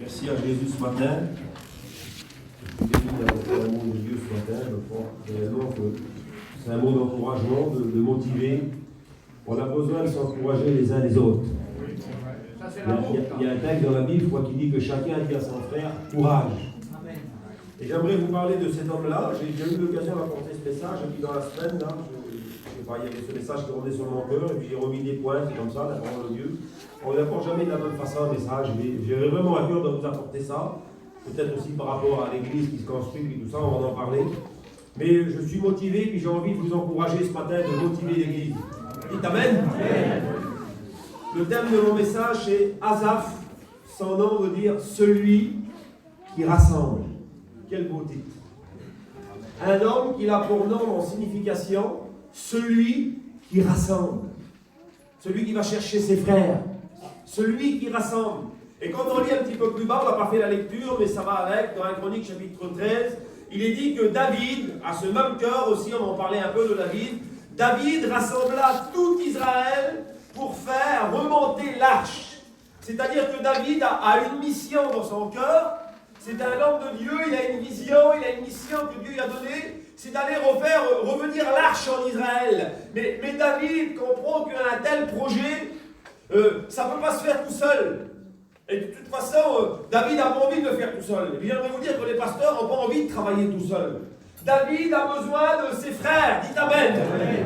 Merci à Jésus ce matin. Béni d'avoir l'amour de Dieu ce matin. Je crois réellement que c'est un mot d'encouragement, de motiver. On a besoin de s'encourager les uns les autres. Il y a un texte dans la Bible, je crois, qui dit que chacun dit à son frère courage. Et j'aimerais vous parler de cet homme-là. J'ai eu l'occasion d'apporter ce message, et puis dans la semaine, là, je sais pas, il y avait ce message qui rendait sur mon cœur, et puis j'ai remis des points, c'est comme ça, la parole de Dieu. On n'apporte jamais de la même façon un message. J'ai vraiment à cœur de vous apporter ça. Peut-être aussi par rapport à l'église qui se construit, puis tout ça, on va en parler. Mais je suis motivé, puis j'ai envie de vous encourager ce matin, de motiver l'église. Dites Amen. Le thème de mon message, c'est Asaph. Son nom veut dire celui qui rassemble. Quel beau titre. Un homme qui a pour nom en signification celui qui rassemble. Celui qui va chercher ses frères. Celui qui rassemble. Et quand on lit un petit peu plus bas, on n'a pas fait la lecture, mais ça va avec, dans 1 Chronique chapitre 13, il est dit que David, à ce même cœur aussi, on va en parler un peu de David, David rassembla tout Israël pour faire remonter l'arche. C'est-à-dire que David a une mission dans son cœur. C'est un homme de Dieu, il a une vision, il a une mission que Dieu lui a donnée, c'est d'aller refaire revenir l'arche en Israël. Mais David comprend qu'un tel projet, ça ne peut pas se faire tout seul. Et de toute façon, David n'a pas envie de le faire tout seul. Et puis j'aimerais vous dire que les pasteurs n'ont pas envie de travailler tout seul. David a besoin de ses frères, dites Amen.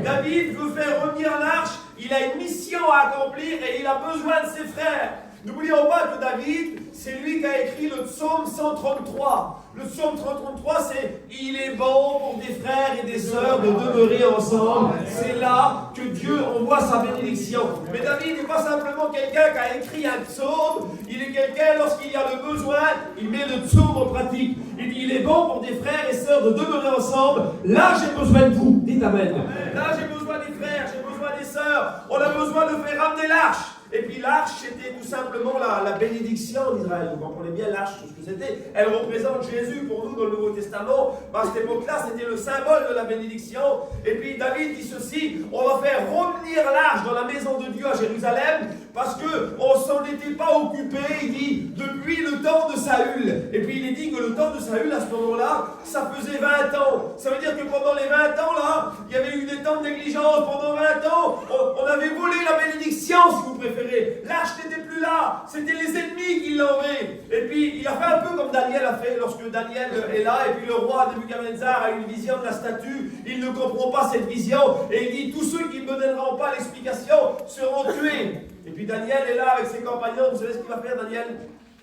David veut faire revenir l'arche, il a une mission à accomplir et il a besoin de ses frères. N'oublions pas que David, c'est lui qui a écrit le psaume 133. Le psaume 133, c'est « Il est bon pour des frères et des sœurs de demeurer ensemble ». C'est là que Dieu envoie sa bénédiction. Mais David n'est pas simplement quelqu'un qui a écrit un psaume. Il est quelqu'un, lorsqu'il y a le besoin, il met le psaume en pratique. Il dit « Il est bon pour des frères et sœurs de demeurer ensemble ». Là, j'ai besoin de vous. Dites Amen. Là, j'ai besoin des frères, j'ai besoin des sœurs. On a besoin de faire ramener l'arche. Et puis l'arche, c'était tout simplement la bénédiction d'Israël. Vous comprenez bien l'arche, tout ce que c'était. Elle représente Jésus pour nous dans le Nouveau Testament. À cette époque-là, c'était le symbole de la bénédiction. Et puis David dit ceci, on va faire revenir l'arche dans la maison de Dieu à Jérusalem, parce qu'on ne s'en était pas occupé, il dit, depuis le temps de Saül. Et puis il est dit que le temps de Saül, à ce moment-là, ça faisait 20 ans. Ça veut dire que pendant les 20 ans, là, il y avait eu des temps de négligence. Pendant 20 ans, on avait volé la bénédiction, si vous préférez. L'arche n'était plus là, c'était les ennemis qui l'enlevaient. Et puis il a fait un peu comme Daniel a fait lorsque Daniel est là, et puis le roi Nebuchadnezzar a une vision de la statue, il ne comprend pas cette vision, et il dit tous ceux qui ne me donneront pas l'explication seront tués. Et puis Daniel est là avec ses compagnons, vous savez ce qu'il va faire Daniel?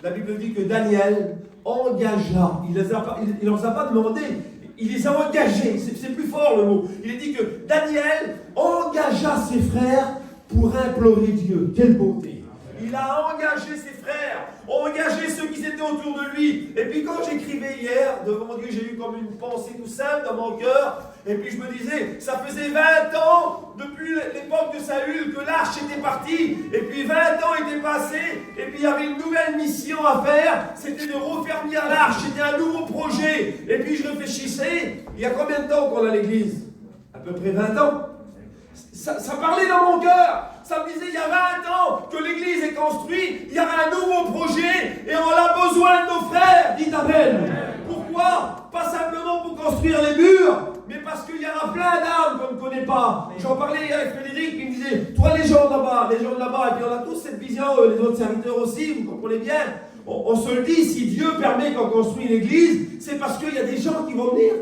La Bible dit que Daniel engagea, il ne leur a pas demandé, il les a engagés, c'est plus fort le mot. Il est dit que Daniel engagea ses frères pour implorer Dieu. Quelle beauté! Il a engagé ses frères, engagé ceux qui étaient autour de lui. Et puis quand j'écrivais hier, devant Dieu, j'ai eu comme une pensée tout simple dans mon cœur. Et puis je me disais, ça faisait 20 ans, depuis l'époque de Saül, que l'arche était partie. Et puis 20 ans étaient passés. Et puis il y avait une nouvelle mission à faire. C'était de refermir l'arche. C'était un nouveau projet. Et puis je réfléchissais, il y a combien de temps qu'on a l'église? À peu près 20 ans. Ça parlait dans mon cœur. Ça me disait, il y a 20 ans que l'église est construite, il y avait un nouveau projet et on a besoin de nos frères. Dites Amen. Pourquoi? Pas simplement pour construire les murs, mais parce qu'il y en a plein d'âmes qu'on ne connaît pas. J'en parlais hier avec Frédéric, il me disait, toi les gens de là-bas, et puis on a tous cette vision, les autres serviteurs aussi, vous comprenez bien. On se le dit, si Dieu permet qu'on construise l'église, c'est parce qu'il y a des gens qui vont venir.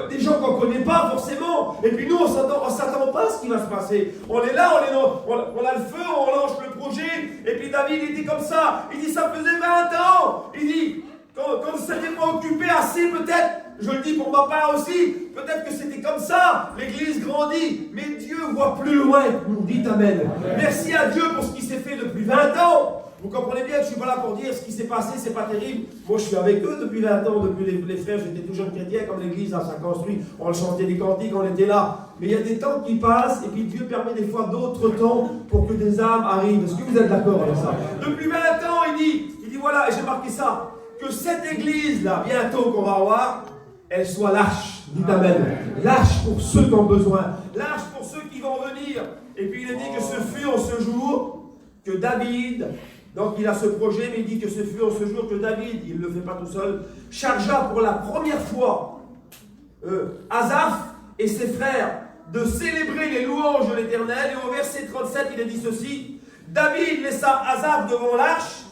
Des gens qu'on ne connaît pas forcément. Et puis nous, on ne s'attend pas à ce qui va se passer. On est là, on a le feu, on lance le projet. Et puis David, il dit comme ça. Il dit, ça faisait 20 ans. Il dit, quand ne s'était pas occupé assez peut-être, je le dis pour ma part aussi, peut-être que c'était comme ça. L'église grandit. Mais Dieu voit plus loin. Nous dites Amen. Merci à Dieu pour ce qui s'est fait depuis 20 ans. Vous comprenez bien que je ne suis pas là pour dire ce qui s'est passé, c'est pas terrible. Moi, je suis avec eux depuis 20 ans, depuis les frères, j'étais tout jeune chrétien, comme l'église, ça construit, on chantait des cantiques, on était là. Mais il y a des temps qui passent, et puis Dieu permet des fois d'autres temps pour que des âmes arrivent. Est-ce que vous êtes d'accord avec ça? Depuis 20 ans, il dit voilà, et j'ai marqué ça, que cette église-là, bientôt qu'on va avoir, elle soit l'arche. Dites Amen. L'arche pour ceux qui ont besoin, l'arche pour ceux qui vont venir. Et puis il est dit que ce fut en ce jour que David Donc il a ce projet, mais il dit que ce fut en ce jour que David, il ne le fait pas tout seul, chargea pour la première fois Asaph et ses frères de célébrer les louanges de l'Éternel. Et au verset 37, il est dit ceci: David laissa Asaph devant l'arche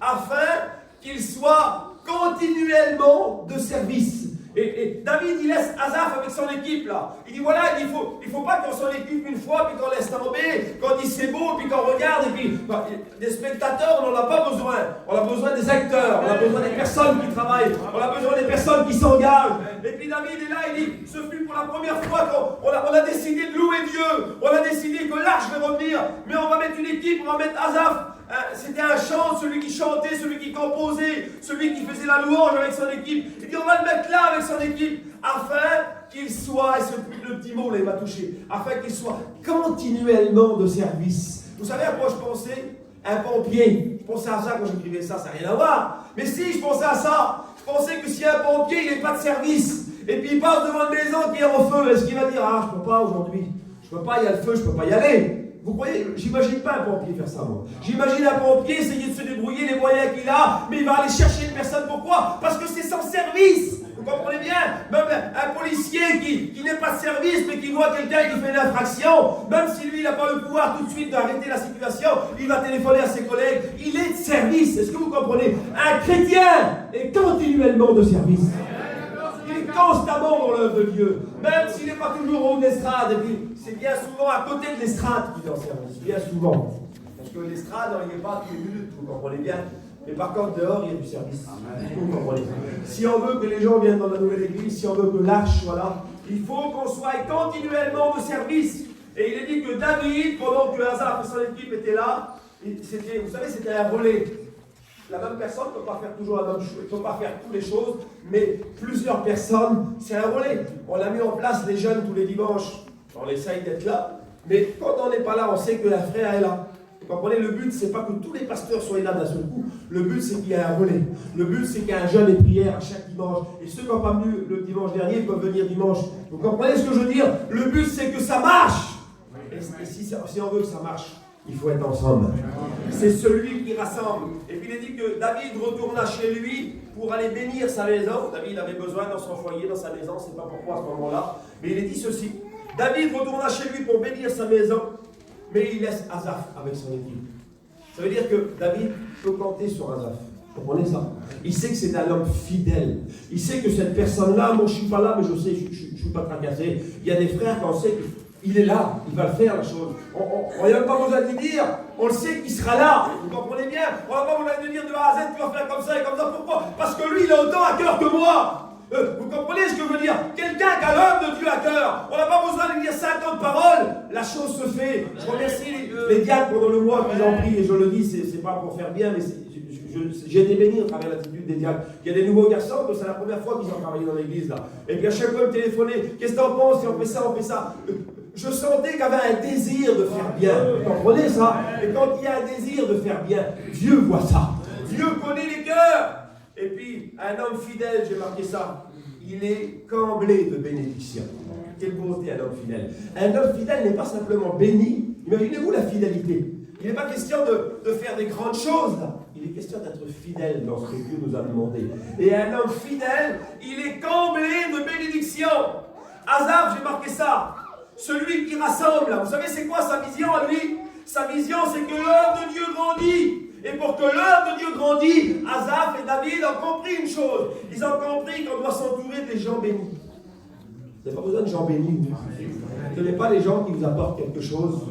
afin qu'il soit continuellement de service. Et David, il laisse Asaph avec son équipe là. Il dit voilà, il faut pas qu'on s'en équipe une fois, puis qu'on laisse tomber, qu'on dit c'est beau, puis qu'on regarde, et puis des spectateurs, on n'en a pas besoin. On a besoin des acteurs, on a besoin des personnes qui travaillent, on a besoin des personnes qui s'engagent. Et puis David est là, il dit, ce fut pour la première fois qu'on a décidé de louer Dieu, on a décidé que l'arche va revenir, mais on va mettre une équipe, on va mettre Asaph. C'était un chant, celui qui chantait, celui qui composait, celui qui faisait la louange avec son équipe. Il dit on va le mettre là avec son équipe, afin qu'il soit, et le petit mot là il m'a touché, afin qu'il soit continuellement de service. Vous savez à quoi je pensais? Un pompier. Je pensais à ça quand j'écrivais ça, ça n'a rien à voir. Mais si, je pensais à ça. Je pensais que si un pompier il n'est pas de service, et puis il passe devant une maison qui est en feu, est-ce qu'il va dire ah je peux pas aujourd'hui, je peux pas, il y a le feu, je peux pas y aller? Vous croyez, j'imagine pas un pompier faire ça, moi. J'imagine un pompier essayer de se débrouiller les moyens qu'il a, mais il va aller chercher une personne. Pourquoi? Parce que c'est son service. Vous comprenez bien? Même un policier qui n'est pas de service, mais qui voit quelqu'un qui fait une infraction, même si lui, il n'a pas le pouvoir tout de suite d'arrêter la situation, il va téléphoner à ses collègues. Il est de service. Est-ce que vous comprenez? Un chrétien est continuellement de service. Il est constamment dans l'œuvre de Dieu, même s'il n'est pas toujours au haut de l'estrade. Et puis, c'est bien souvent à côté de l'estrade qu'il est en service, bien souvent. Parce que l'estrade, il n'est pas tous les minutes, vous comprenez bien. Mais par contre, dehors, il y a du service. Vous comprenez. Si on veut que les gens viennent dans la nouvelle église, si on veut que l'arche soit là, il faut qu'on soit continuellement de service. Et il est dit que David, pendant que Asaph et son équipe étaient là, vous savez, c'était un relais. La même personne ne peut pas faire toujours la même chose, ne peut pas faire toutes les choses, mais plusieurs personnes, c'est un relais. On a mis en place les jeunes tous les dimanches, on essaye d'être là, mais quand on n'est pas là, on sait que la frère est là. Vous comprenez, le but, c'est pas que tous les pasteurs soient là d'un seul coup, le but, c'est qu'il y ait un relais. Le but, c'est qu'il y ait un jeûne et prière à chaque dimanche. Et ceux qui n'ont pas venu le dimanche dernier peuvent venir dimanche. Vous comprenez ce que je veux dire? Le but, c'est que ça marche. Et si on veut que ça marche, il faut être ensemble. C'est celui qui rassemble. Et puis il est dit que David retourna chez lui pour aller bénir sa maison. David avait besoin dans son foyer, dans sa maison, c'est pas pourquoi à ce moment-là. Mais il est dit ceci. David retourna chez lui pour bénir sa maison, mais il laisse Asaph avec son équipe. Ça veut dire que David peut compter sur Asaph. Vous comprenez ça? Il sait que c'est un homme fidèle. Il sait que cette personne-là, moi je ne suis pas là, mais je sais, je ne suis pas tracassé. Il y a des frères qu'on sait qu'il est là, il va le faire la chose. On n'a même pas besoin de lui dire, on le sait qu'il sera là. Vous comprenez bien? On n'a pas besoin de lui dire de A à Z, tu vas faire comme ça et comme ça. Pourquoi? Parce que lui, il a autant à cœur que moi. Vous comprenez ce que je veux dire? Quelqu'un qui a l'œuvre de Dieu à cœur, on n'a pas besoin de lui dire 50 paroles, la chose se fait. Je remercie les diacres pendant le mois qu'ils ont pris, et je le dis, c'est pas pour faire bien, mais j'ai été béni à travers l'attitude des diacres. Il y a des nouveaux garçons que c'est la première fois qu'ils ont travaillé dans l'église là. Et puis à chaque fois, ils me téléphonaient, qu'est-ce que t'en penses? Si on fait ça, on fait ça. Je sentais qu'il y avait un désir de faire bien. Vous comprenez ça? Et quand il y a un désir de faire bien, Dieu voit ça. Dieu connaît les cœurs. Et puis, un homme fidèle, j'ai marqué ça, il est comblé de bénédictions. Quelle beauté, un homme fidèle. Un homme fidèle n'est pas simplement béni. Imaginez-vous la fidélité. Il n'est pas question de faire des grandes choses, là. Il est question d'être fidèle dans ce que Dieu nous a demandé. Et un homme fidèle, il est comblé de bénédictions. Asaph, j'ai marqué ça. Celui qui rassemble, là. Vous savez, c'est quoi sa vision à lui? Sa vision, c'est que l'œuvre de Dieu grandit. Et pour que l'œuvre de Dieu grandisse, Asaph et David ont compris une chose. Ils ont compris qu'on doit s'entourer des gens bénis. Vous n'avez pas besoin de gens bénis. Vous n'avez pas les gens qui vous apportent quelque chose.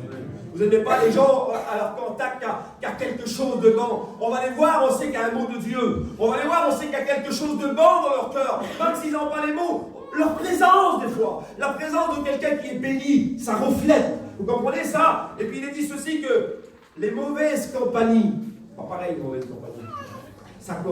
Vous n'avez pas les gens à leur contact qui a quelque chose de bon. On va les voir, on sait qu'il y a un mot de Dieu. On va les voir, on sait qu'il y a quelque chose de bon dans leur cœur. Même s'ils n'ont pas les mots. Leur présence, des fois. La présence de quelqu'un qui est béni, ça reflète. Vous comprenez ça? Et puis il est dit ceci que les mauvaises compagnies, pas pareil, les mauvaises compagnies, ça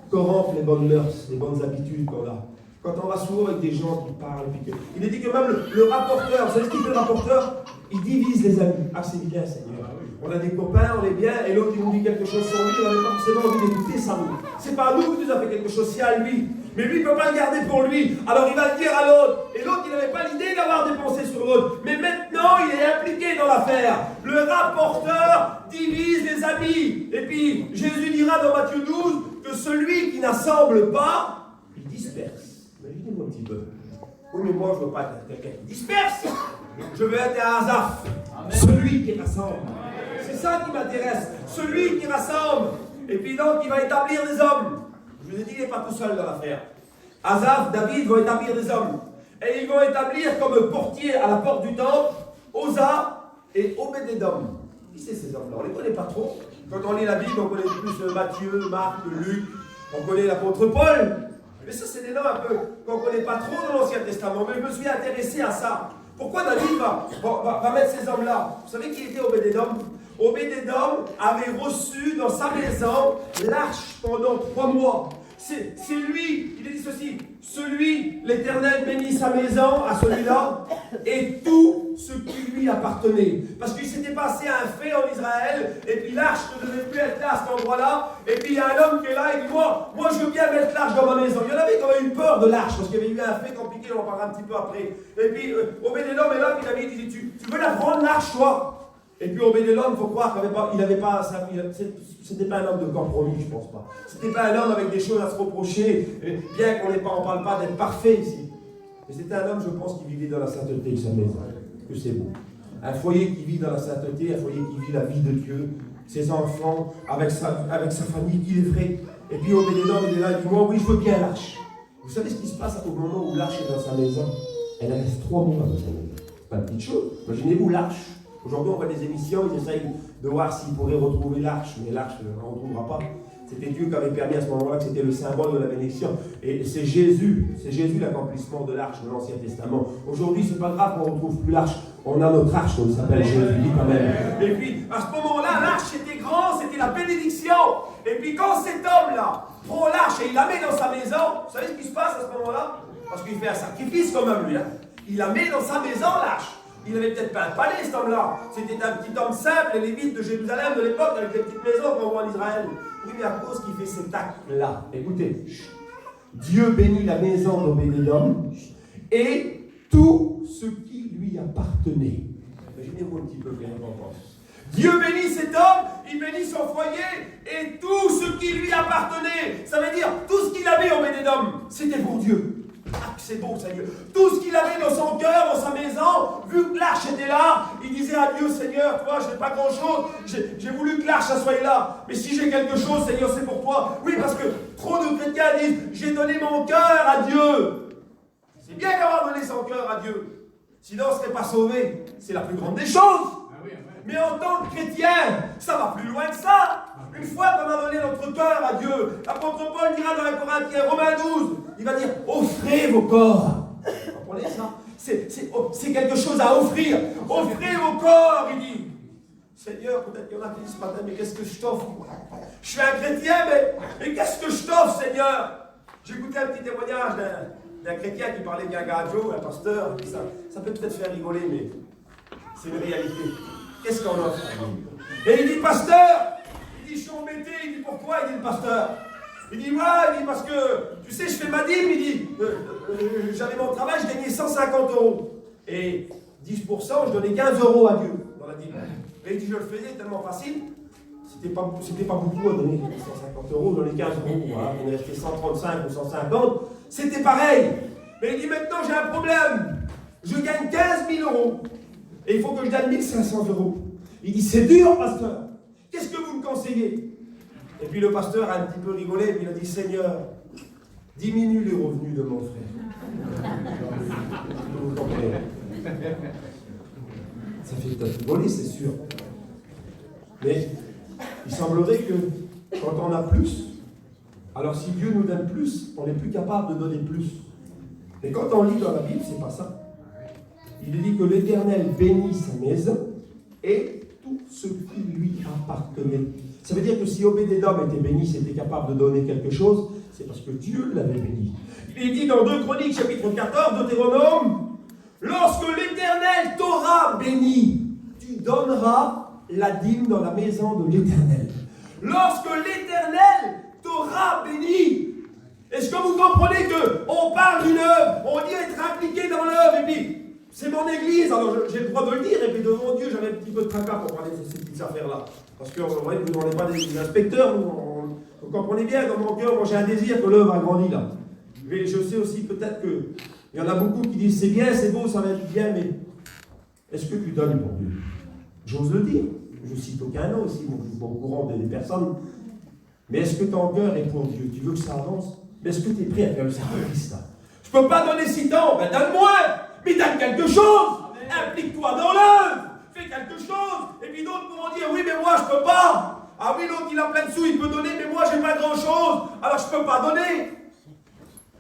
corrompt les bonnes mœurs, les bonnes habitudes qu'on a. Quand on va souvent avec des gens qui parlent, il est dit que même le rapporteur, vous savez ce qu'il fait le rapporteur? Il divise les amis. Ah, c'est bien, Seigneur. On a des copains, on est bien, et l'autre il nous dit quelque chose sur lui, on n'a pas forcément envie d'écouter ça. C'est pas à nous qui nous a fait quelque chose, c'est à lui. Mais lui, il ne peut pas le garder pour lui. Alors il va le dire à l'autre. Et l'autre, il n'avait pas l'idée d'avoir des pensées sur l'autre. Mais maintenant, Maintenant, il est impliqué dans l'affaire. Le rapporteur divise les habits. Et puis, Jésus dira dans Matthieu 12 que celui qui n'assemble pas, il disperse. Imaginez-moi un petit peu. Oui, mais moi, je ne veux pas être quelqu'un qui disperse. Je veux être un Asaph. Celui qui rassemble. C'est ça qui m'intéresse. Celui qui rassemble. Et puis donc, il va établir des hommes. Je vous ai dit, il n'est pas tout seul dans l'affaire. Asaph, David vont établir des hommes. Et ils vont établir comme portier à la porte du temple Osa et Obed-Édom. Qui c'est ces hommes-là? On ne les connaît pas trop. Quand on lit la Bible, on connaît plus Matthieu, Marc, Luc, on connaît l'apôtre Paul. Mais ça, c'est des noms un peu qu'on ne connaît pas trop dans l'Ancien Testament. Mais je me suis intéressé à ça. Pourquoi David va mettre ces hommes-là? Vous savez qui était Obed-Édom? Obed-Édom avait reçu dans sa maison l'arche pendant 3 mois. C'est lui, il a dit ceci, celui, l'Éternel bénit sa maison à celui-là et tout ce qui lui appartenait. Parce qu'il s'était passé un fait en Israël et puis l'arche ne devait plus être là à cet endroit-là. Et puis il y a un homme qui est là et il dit moi je veux bien mettre l'arche dans ma maison. Il y en avait qui avaient eu peur de l'arche parce qu'il y avait eu un fait compliqué, on en parlera un petit peu après. Et puis Obed-Édom est là, puis David il dit tu veux la prendre l'arche toi? Et puis Obed-Édom, il faut croire c'était pas un homme de compromis, je pense pas. C'était pas un homme avec des choses à se reprocher, bien qu'on ne parle pas d'être parfait ici. Mais c'était un homme, je pense, qui vivait dans la sainteté de sa maison. Que c'est beau. Un foyer qui vit dans la sainteté, un foyer qui vit la vie de Dieu, ses enfants, avec sa famille, il est vrai. Et puis Obed-Édom, il est là, il dit moi, oui, je veux bien l'arche. Vous savez ce qui se passe au moment où l'arche est dans sa maison? Elle reste 3 mois dans sa maison. C'est pas une petite chose. Imaginez-vous l'arche. Aujourd'hui, on voit des émissions, ils essayent de voir s'ils pourraient retrouver l'arche, mais l'arche, on ne retrouvera pas. C'était Dieu qui avait permis à ce moment-là que c'était le symbole de la bénédiction. Et c'est Jésus l'accomplissement de l'arche de l'Ancien Testament. Aujourd'hui, ce n'est pas grave qu'on ne retrouve plus l'arche. On a notre arche, on s'appelle Jésus, dit quand même. Et puis, à ce moment-là, l'arche était grand, c'était la bénédiction. Et puis, quand cet homme-là prend l'arche et il la met dans sa maison, vous savez ce qui se passe à ce moment-là? Parce qu'il fait un sacrifice quand même, lui. Il la met dans sa maison, l'arche. Il n'avait peut-être pas un palais, cet homme-là. C'était un petit homme simple, les Lévites de Jérusalem de l'époque, avec les petites maisons qu'on voit en Israël. Oui, mais à cause qu'il fait cet acte-là, écoutez, Dieu bénit la maison d'Obed-Édom et tout ce qui lui appartenait. Imaginez-vous un petit peu bien qu'on pense. Dieu bénit cet homme, il bénit son foyer et tout ce qui lui appartenait. Ça veut dire, tout ce qu'il avait, Obed-Édom, c'était pour Dieu. Ah, c'est beau, Seigneur. Tout ce qu'il avait dans son cœur, dans sa maison, vu que l'arche était là, il disait à Dieu, Seigneur, toi, je n'ai pas grand-chose, j'ai voulu que l'arche soit là. Mais si j'ai quelque chose, Seigneur, c'est pour toi. Oui, parce que trop de chrétiens disent, j'ai donné mon cœur à Dieu. C'est bien d'avoir donné son cœur à Dieu. Sinon, on ne serait pas sauvé. C'est la plus grande des choses. Mais en tant que chrétien, ça va plus loin que ça. Une fois qu'on a donné notre cœur à Dieu, l'apôtre Paul dira dans les Corinthiens, Romains 12, il va dire, offrez vos corps. Vous comprenez ça? C'est quelque chose à offrir. Offrez vos corps, il dit. Seigneur, peut-être qu'il y en a qui disent ce matin, mais qu'est-ce que je t'offre? Je suis un chrétien, mais qu'est-ce que je t'offre, Seigneur? J'ai écouté un petit témoignage d'un chrétien qui parlait bien gajo, un pasteur, et ça peut peut-être faire rigoler, mais c'est une réalité. Qu'est-ce qu'on offre? Et il dit, pasteur, il dit, je suis embêté, il dit, pourquoi? Il dit, le pasteur. Il dit, ouais, il dit, parce que, tu sais, je fais ma dîme, il dit, j'avais mon travail, je gagnais 150 €. Et 10%, je donnais 15 € à Dieu dans la dîme. Et il dit, je le faisais tellement facile, c'était pas beaucoup à donner 150 €, je donnais 15 €, voilà, on est resté 135 ou 150, c'était pareil. Mais il dit, maintenant j'ai un problème, je gagne 15 000 €. Et il faut que je gagne 1 500 €. Il dit, c'est dur, pasteur. Qu'est-ce que vous me conseillez? Et puis le pasteur a un petit peu rigolé, et puis il a dit, Seigneur, diminue les revenus de mon frère. Vous comprenez? Ça fait peut-être rigoler, c'est sûr. Mais il semblerait que quand on a plus, alors si Dieu nous donne plus, on n'est plus capable de donner plus. Mais quand on lit dans la Bible, c'est pas ça. Il dit que l'Éternel bénit sa maison et tout ce qui lui appartenait. Ça veut dire que si Obed-Édom était béni, s'était capable de donner quelque chose, c'est parce que Dieu l'avait béni. Il est dit dans 2 Chroniques, chapitre 14, Deutéronome, lorsque l'Éternel t'aura béni, tu donneras la dîme dans la maison de l'Éternel. Lorsque l'Éternel t'aura béni, est-ce que vous comprenez qu'on parle d'une œuvre, on dit être impliqué dans l'œuvre, et puis c'est mon église, alors j'ai le droit de le dire, et puis devant Dieu, j'avais un petit peu de tracas pour parler de ces petites affaires-là. Parce que vous n'en pas des inspecteurs, vous comprenez bien, dans mon cœur, moi j'ai un désir que l'œuvre a grandi là. Mais je sais aussi peut-être qu'il y en a beaucoup qui disent c'est bien, c'est beau, ça va être bien, mais est-ce que tu donnes pour Dieu? J'ose le dire. Je cite aucun nom aussi, moi je suis pas au courant des personnes. Mais est-ce que ton cœur est pour Dieu? Tu veux que ça avance? Mais est-ce que tu es prêt à faire le sacrifice là? Je ne peux pas donner si tant, ben donne-moi! Mais donne quelque chose! Implique-toi dans l'œuvre! Fais quelque chose! Et puis d'autres pourront dire oui, mais moi je ne peux pas! Ah oui, l'autre il a plein de sous, il peut donner, mais moi j'ai pas grand chose, alors je ne peux pas donner!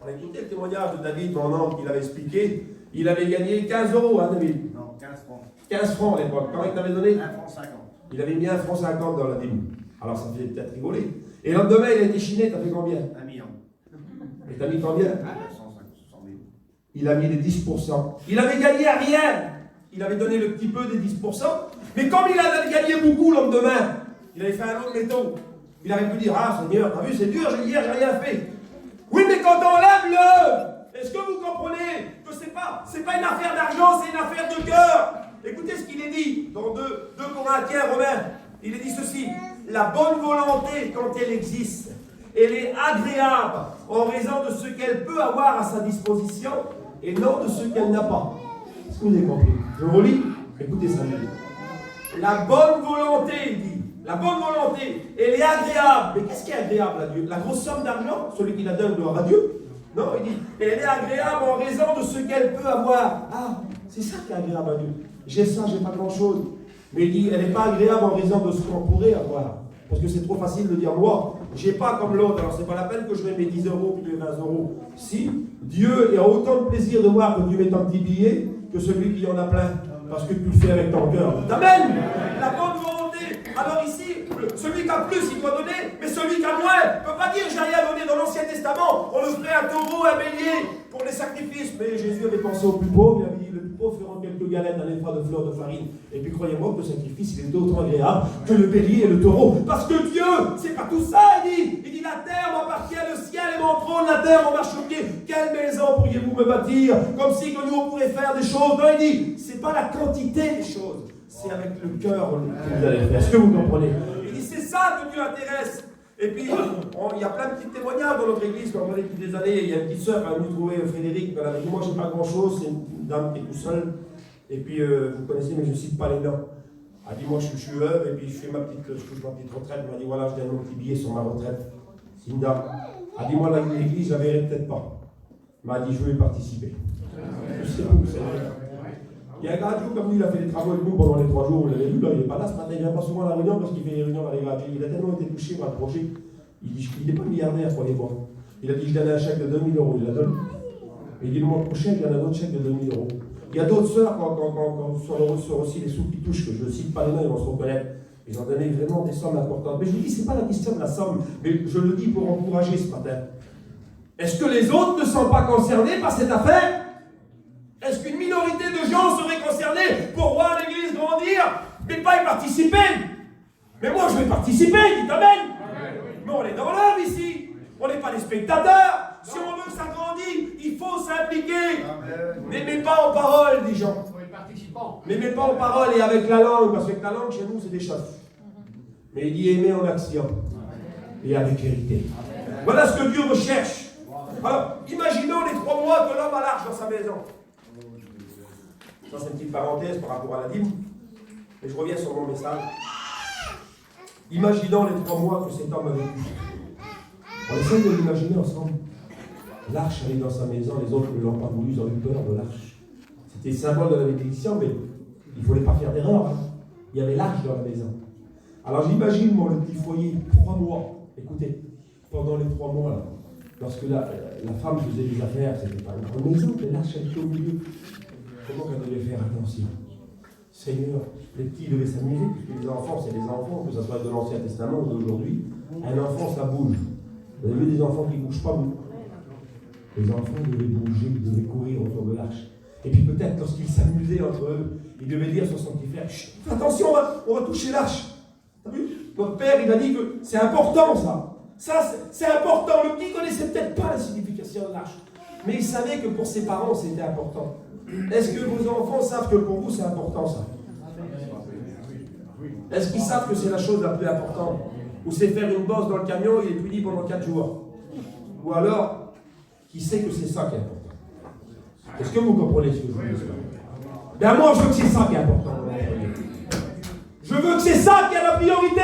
On a écouté le témoignage de David, mon oncle, il avait expliqué. Il avait gagné 15 euros, hein, David? Non, 15 francs. 15 francs à l'époque. Comment il t'avait donné? 1 franc 50. Il avait mis 1 franc 50 dans la dîme. Alors ça fait peut-être rigoler. Et le lendemain, il a été chiné, t'as fait combien? 1 million. Et t'as mis combien? 100 000. Il a mis les 10%. Il avait gagné à rien. Il avait donné le petit peu des 10%. Mais comme il avait gagné beaucoup le lendemain, il avait fait un autre métaux. Il avait pu dire, ah Seigneur, t'as vu, c'est dur, hier, j'ai rien fait. Oui, mais quand on lève l'œuvre, est-ce que vous comprenez que c'est pas une affaire d'argent, c'est une affaire de cœur? Écoutez ce qu'il est dit dans 2 Corinthiens Romains. Il est dit ceci: la bonne volonté, quand elle existe, elle est agréable en raison de ce qu'elle peut avoir à sa disposition et non de ce qu'elle n'a pas. Est-ce que vous avez compris? Je relis. Écoutez ça. La bonne volonté, il dit. La bonne volonté, elle est agréable. Mais qu'est-ce qui est agréable à Dieu? La grosse somme d'argent? Celui qui la donne, gloire à Dieu? Non, il dit, elle est agréable en raison de ce qu'elle peut avoir. Ah, c'est ça qui est agréable à Dieu. J'ai ça, j'ai pas grand-chose. Mais il dit, elle n'est pas agréable en raison de ce qu'on pourrait avoir. Parce que c'est trop facile de dire, moi, j'ai pas comme l'autre, alors c'est pas la peine que je mette mes 10 euros puis mes 20 euros. Si, Dieu a autant de plaisir de voir que tu mets un petit billet que celui qui en a plein. Parce que tu le fais avec ton cœur. Amen. La bonne volonté. Alors ici, celui qui a plus, il doit donner, mais celui qui a moins, ne peut pas dire j'ai rien donné. Dans l'Ancien Testament, on offrait un taureau, un bélier pour les sacrifices. Mais Jésus avait pensé au plus pauvre, il avait dit le plus pauvre fera quelques galettes, un effort de fleurs de farine. Et puis croyez-moi que le sacrifice, il est autant agréable que le bélier et le taureau. Parce que Dieu, c'est pas tout ça, il dit la terre m'appartient, le ciel est mon trône, la terre on marche sur pied. Quelle maison pourriez-vous me bâtir? Comme si que nous on pourrait faire des choses. Non, il dit, c'est pas la quantité des choses, c'est avec le cœur que vous allez faire. Est-ce que vous comprenez? Il dit, c'est ça que Dieu intéresse. Et puis, il y a plein de petits témoignages dans notre église. Quand on est depuis des années, il y a une petite soeur qui est venue trouver Frédéric. Elle avait dit, moi, j'ai pas grand-chose, c'est une dame qui est tout seule. Et puis, vous connaissez, mais je ne cite pas les noms. Elle a dit, moi, je suis veuve, et puis je touche ma petite retraite. Elle m'a dit, voilà, je donne mon petit billet sur ma retraite. C'est une dame. Elle a dit, moi, l'église, je la verrai peut-être pas. Elle m'a dit, je vais y participer. Je sais où, c'est vrai. Il y a un gars comme lui, il a fait des travaux avec nous pendant les 3 jours, vous l'avez vu, là, il n'est pas là ce matin, il ne vient pas souvent à la réunion parce qu'il fait des réunions dans les gratuits. Il a tellement été touché par le projet, il dit, il n'est pas milliardaire, croyez-moi. Il a dit, je donne un chèque de 2000 euros, il la donne. Il dit, le mois prochain, il y a un autre chèque de 2000 euros. Il y a d'autres sœurs, quand sur aussi les sous qui touchent, que je ne cite pas les noms, ils vont se reconnaître. Ils ont donné vraiment des sommes importantes. Mais je vous dis, ce n'est pas la question de la somme, mais je le dis pour encourager ce matin. Est-ce que les autres ne sont pas concernés par cette affaire? Est-ce qu'une minorité de gens seraient concernés pour voir l'église grandir, mais pas y participer? Mais moi je vais participer, dites amen. Mais on est dans l'œuvre ici. On n'est pas des spectateurs. Si on veut que ça grandisse, il faut s'impliquer. Mais pas en parole, des gens. Mais pas en parole et avec la langue, parce que la langue chez nous c'est des choses. Mais il dit aimer en action et avec vérité. Voilà ce que Dieu recherche. Alors, imaginons les 3 mois que l'homme a l'arche dans sa maison. Ça, c'est une petite parenthèse par rapport à la dîme. Mais je reviens sur mon message. Imaginons les 3 mois que cet homme a vécu. On essaie de l'imaginer ensemble. L'arche arrive dans sa maison, les autres ne l'ont pas voulu, ils ont eu peur de l'arche. C'était symbole de la bénédiction, mais il ne fallait pas faire d'erreur. Hein. Il y avait l'arche dans la maison. Alors j'imagine, moi, le petit foyer, 3 mois. Écoutez, pendant les 3 mois, là, lorsque la femme faisait des affaires, c'était pas une grande maison, mais l'arche était au milieu. Comment qu'elle devait faire attention? Seigneur, les petits devaient s'amuser, puisque les enfants, c'est des enfants, que ce soit de l'Ancien Testament ou d'aujourd'hui. Un enfant, ça bouge. Vous avez vu des enfants qui ne bougent pas, vous? Les enfants devaient bouger, ils devaient courir autour de l'arche. Et puis peut-être, lorsqu'ils s'amusaient entre eux, ils devaient dire sur son petit frère, fais attention, on va toucher l'arche. T'as vu? Notre père, il a dit que c'est important, ça. Ça, c'est important. Le petit ne connaissait peut-être pas la signification de l'arche. Mais il savait que pour ses parents, c'était important. Est-ce que vos enfants savent que pour vous c'est important ça? Est-ce qu'ils savent que c'est la chose la plus importante? Ou c'est faire une bosse dans le camion, il est puni pendant 4 jours? Ou alors, qui sait que c'est ça qui est important? Est-ce que vous comprenez ce que je veux dire? Ben moi, je veux que c'est ça qui est important. Je veux que c'est ça qui est la priorité.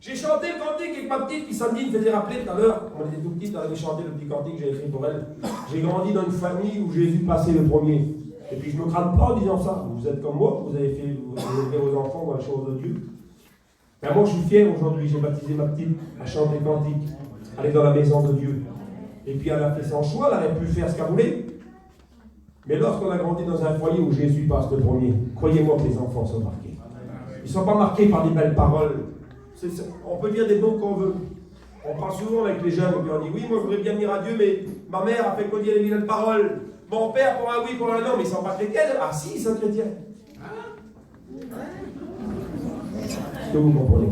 J'ai chanté le cantique avec ma petite qui samedi me faisait rappeler tout à l'heure. On était tout petite, on avait chanté le petit cantique que j'ai écrit pour elle. J'ai grandi dans une famille où Jésus passait le premier. Et puis je ne me crame pas en disant ça. Vous êtes comme moi, vous avez fait vos enfants dans la chose de Dieu. Ben moi je suis fier aujourd'hui, j'ai baptisé ma petite à chanter le cantique, aller dans la maison de Dieu. Et puis elle a fait son choix, elle aurait pu faire ce qu'elle voulait. Mais lorsqu'on a grandi dans un foyer où Jésus passe le premier, croyez-moi que les enfants sont marqués. Ils ne sont pas marqués par des belles paroles. On peut dire des mots qu'on veut. On parle souvent avec les jeunes, et puis on dit oui, moi je voudrais bien venir à Dieu, mais ma mère a fait qu'on dit les vilaines paroles. Mon père pour un oui, pour un non, mais ils ne sont pas chrétiens. Ah si, ils sont chrétiens. Est-ce que vous comprenez?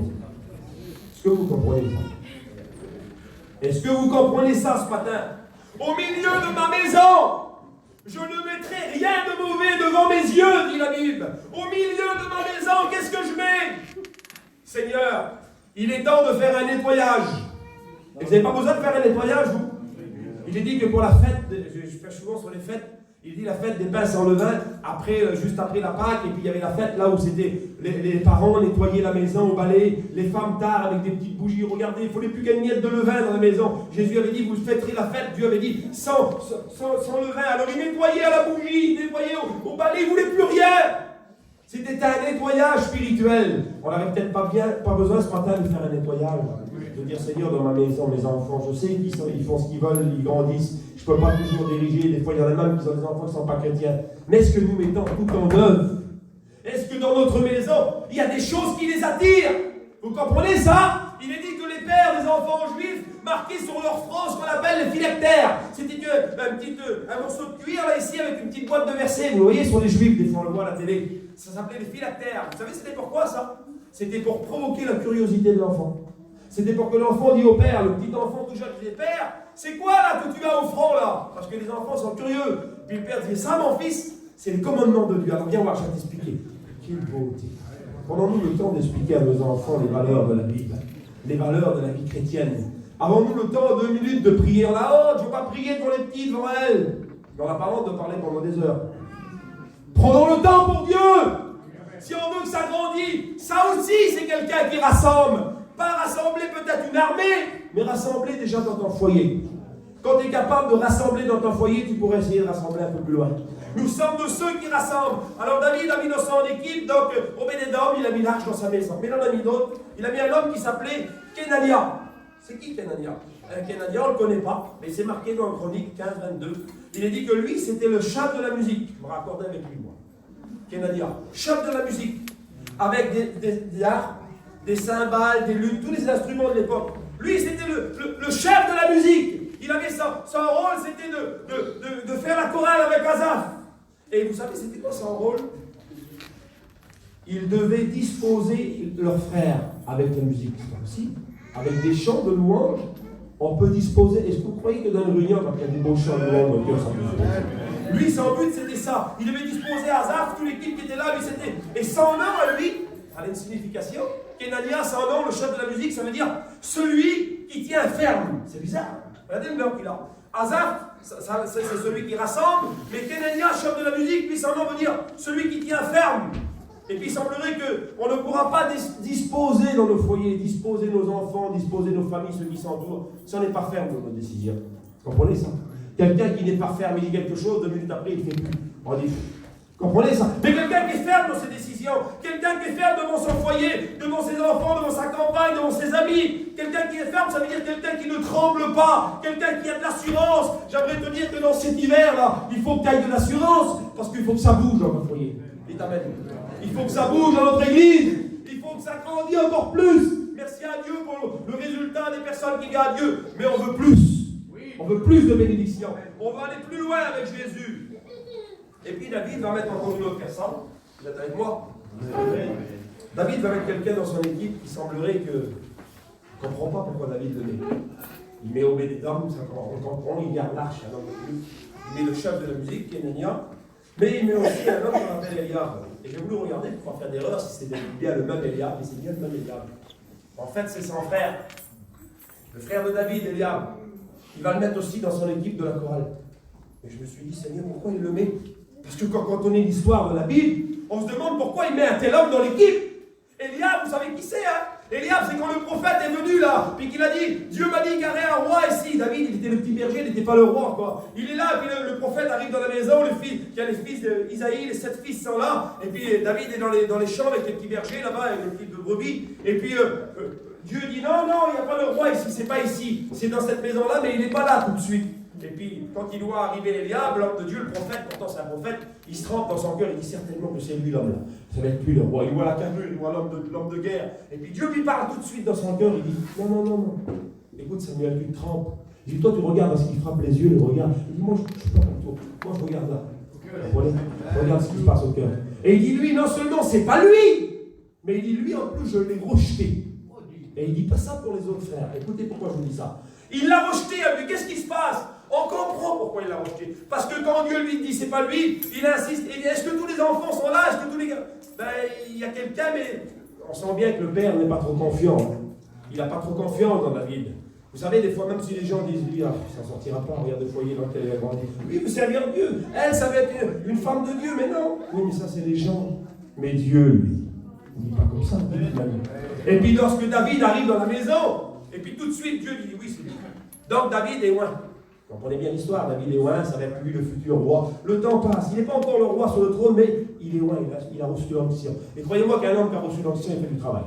Est-ce que vous comprenez ça? Est-ce que vous comprenez ça ce matin? Au milieu de ma maison, je ne mettrai rien de mauvais devant mes yeux, dit la Bible. Au milieu de ma maison, qu'est-ce que je mets? Seigneur, il est temps de faire un nettoyage. Et vous n'avez pas besoin de faire un nettoyage, vous? Il est dit que pour la fête, je fais souvent sur les fêtes, il dit la fête des pains sans levain, juste après la Pâque, et puis il y avait la fête là où c'était les parents nettoyaient la maison au balai, les femmes tard avec des petites bougies. Regardez, il ne fallait plus qu'une miette de levain dans la maison. Jésus avait dit, vous fêterez la fête, Dieu avait dit, sans levain. Alors il nettoyait à la bougie, il nettoyait au balai, il ne voulait plus rien. C'était un nettoyage spirituel. On n'avait peut-être pas besoin ce matin de faire un nettoyage. De dire, Seigneur, dans ma maison, mes enfants, je sais qu'ils font ce qu'ils veulent, ils grandissent. Je ne peux pas toujours diriger. Des fois, il y en a même qui ont des enfants qui ne sont pas chrétiens. Mais est-ce que nous mettons tout en œuvre? Est-ce que dans notre maison, il y a des choses qui les attirent? Vous comprenez ça? Il est dit que les pères des enfants juifs marquaient sur leur front ce qu'on appelle les phylactères. C'était un morceau de cuir là ici avec une petite boîte de versets. Vous voyez sur les juifs, des fois on le voit à la télé. Ça s'appelait les phylactères. Vous savez c'était pourquoi ça? C'était pour provoquer la curiosité de l'enfant. C'était pour que l'enfant dit au père, le petit enfant tout jeune, il dit, Père, c'est quoi là que tu as au front là? Parce que les enfants sont curieux. Puis le père dit, ça mon fils, c'est les commandements de Dieu. Alors viens voir, je vais t'expliquer. Quelle beauté. Prenons-nous le temps d'expliquer à nos enfants les valeurs de la Bible, les valeurs de la vie chrétienne. Avons-nous le temps, 2 minutes, de prier? On a honte, je ne veux pas prier pour les petits devant elles. Mais on n'a pas honte de parler pendant des heures. Prenons le temps pour Dieu. Si on veut que ça grandisse, ça aussi c'est quelqu'un qui rassemble. Pas rassembler peut-être une armée, mais rassembler déjà dans ton foyer. Quand tu es capable de rassembler dans ton foyer, tu pourrais essayer de rassembler un peu plus loin. Nous sommes de ceux qui rassemblent. Alors David a mis dans son équipe, donc Obed-Edom, il a mis l'arche dans sa maison. Mais il en a mis d'autres. Il a mis un homme qui s'appelait Kenania. C'est qui Kenania? Kenania, on ne le connaît pas, mais c'est marqué dans Chronique 15-22. Il est dit que lui, c'était le chef de la musique. Je me raccordais avec lui, moi. Kenania, chef de la musique, avec des harpes, des cymbales, des luttes, tous les instruments de l'époque. Lui, c'était le chef de la musique. Il avait son rôle, c'était de faire la chorale avec Asaph. Et vous savez, c'était quoi son rôle? Ils devaient disposer leurs frères avec la musique. C'est comme si, avec des chants de louange, on peut disposer. Est-ce que vous croyez que dans une réunion, quand il y a des beaux chants de louange, le cœur s'en peut? Lui, son but, c'était ça. Il devait disposer Asaph, toute l'équipe qui était là, lui, c'était. Et son nom à lui, ça a une signification. Kenania, son nom, le chef de la musique, ça veut dire celui qui tient ferme. C'est bizarre. Regardez le nom qu'il a. Asaph, c'est celui qui rassemble, mais Kenania, chef de la musique, lui, son nom veut dire celui qui tient ferme. Et puis il semblerait qu'on ne pourra pas disposer dans nos foyers, disposer nos enfants, disposer nos familles, ceux qui s'entourent, si on n'est pas ferme dans nos décisions. Vous comprenez ça? Quelqu'un qui n'est pas ferme, il dit quelque chose, 2 minutes après, il ne fait plus. On dit, comprenez ça? Mais quelqu'un qui est ferme dans ses décisions, quelqu'un qui est ferme devant son foyer, devant ses enfants, devant sa campagne, devant ses amis, quelqu'un qui est ferme, ça veut dire quelqu'un qui ne tremble pas, quelqu'un qui a de l'assurance. J'aimerais te dire que dans cet hiver-là, il faut que tu aies de l'assurance, parce qu'il faut que ça bouge dans ton foyer. Dites amen. Il faut que ça bouge dans notre église, il faut que ça grandisse encore plus. Merci à Dieu pour le résultat des personnes qui viennent à Dieu, mais on veut plus. On veut plus de bénédiction. On va aller plus loin avec Jésus. Et puis David va mettre encore une autre personne. Vous êtes avec moi? David va mettre quelqu'un dans son équipe qui semblerait que... On ne comprend pas pourquoi David le met. Il met Obed-Edom, on comprend, il garde l'arche. Il met le chef de la musique, Kenania, mais il met aussi un homme qu'on appelle Eliab. Et j'ai voulu regarder pour pas faire d'erreur si c'était bien le même Eliab, mais c'est bien le même Eliab. En fait, c'est son frère, le frère de David, Eliab. Il va le mettre aussi dans son équipe de la chorale. Et je me suis dit, Seigneur, pourquoi il le met? Parce que quand on connaît l'histoire de la Bible, on se demande pourquoi il met un tel homme dans l'équipe. Eliab, vous savez qui c'est, hein? Eliab, c'est quand le prophète est venu là, puis qu'il a dit, Dieu m'a dit qu'il y aurait un roi ici. David, il était le petit berger, il n'était pas le roi, quoi. Il est là, et puis le prophète arrive dans la maison, il y a les fils d'Isaïe, les 7 fils sont là, et puis David est dans les champs avec les petits bergers là-bas, avec les petites brebis, et puis Dieu dit, non, il n'y a pas le roi ici, c'est pas ici, c'est dans cette maison-là, mais il n'est pas là tout de suite. Et puis, quand il voit arriver Eliab, l'homme de Dieu, le prophète, pourtant c'est un prophète, il se trempe dans son cœur, il dit certainement que c'est lui l'homme-là. Ça va être lui le roi. Il voit la carrure, il voit l'homme de guerre. Et puis Dieu lui parle tout de suite dans son cœur, il dit non. Écoute Samuel, tu te trempes. Il dit toi tu regardes à ce qui frappe les yeux, le regard. Il dit moi je ne suis pas comme toi. Moi je regarde là. Regarde ce qui se passe au cœur. Et il dit lui, non seulement c'est pas lui, mais il dit lui en plus je l'ai rejeté. Et il dit pas ça pour les autres frères. Écoutez pourquoi je vous dis ça. Il l'a rejeté, lui. Qu'est-ce qui se passe? On comprend pourquoi il l'a rejeté. Parce que quand Dieu lui dit c'est pas lui, il insiste. Et est-ce que tous les enfants sont là? Est-ce que tous les gars? Ben, il y a quelqu'un, mais on sent bien que le père n'est pas trop confiant. Il n'a pas trop confiance dans David. Vous savez, des fois, même si les gens disent lui, ah, ça ne sortira pas, regarde le foyer dans lequel elle a grandi. Lui, il veut servir Dieu. Elle, ça va être une femme de Dieu, mais non. Oui, mais ça, c'est les gens. Mais Dieu, lui, il ne dit pas comme ça. Et puis, lorsque David arrive dans la maison, et puis tout de suite, Dieu dit oui, c'est lui. Donc, David est loin. Vous comprenez bien l'histoire, David est loin, ça va être lui le futur roi. Le temps passe, il n'est pas encore le roi sur le trône, mais il est loin, il a reçu l'onction. Et croyez-moi qu'un homme qui a reçu l'onction, il fait du travail.